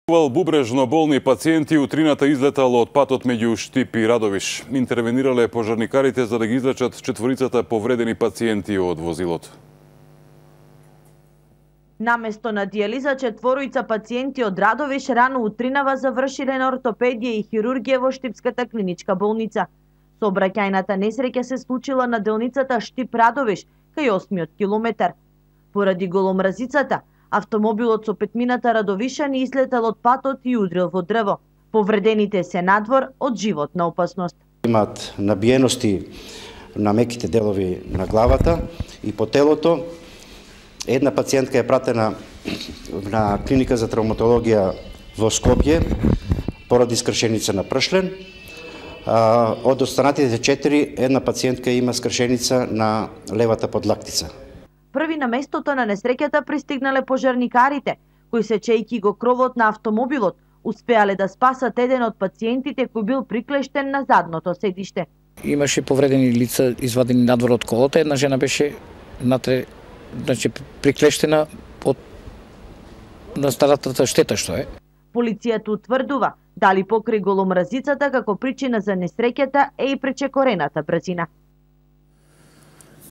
Бубрежно болни пациенти утрината излетало од патот меѓу Штип и Радовиш. Интервенирале пожарникарите за да ги излечат четворицата повредени пациенти од возилото. Наместо на дијализа, четворица пациенти од Радовиш рано утринава завршиле на ортопедија и хирургија во Штипската клиничка болница. Сообраќајната несреќа се случила на делницата Штип-Радовиш, кај 8-миот километар. Поради голомразицата, автомобилот со петмината радовишани излетал од патот и удрил во дрво. Повредените се надвор од животна опасност. Имаат набиености на меките делови на главата и по телото. Една пациентка е пратена на клиника за травматологија во Скопје поради скршеница на пршлен. Од останатите 4, една пациентка има скршеница на левата подлактица. Први на местото на несреќата пристигнале пожарникарите, кои сечејќи го кровот на автомобилот, успеале да спасат еден од пациентите кој бил приклештен на задното седиште. Имаше повредени лица извадени надвор од колото, една жена беше натре, приклештена од настрадатата штета што е. Полицијата утврдува дали покрај голомразицата како причина за несреќата е и пречекорената брзина.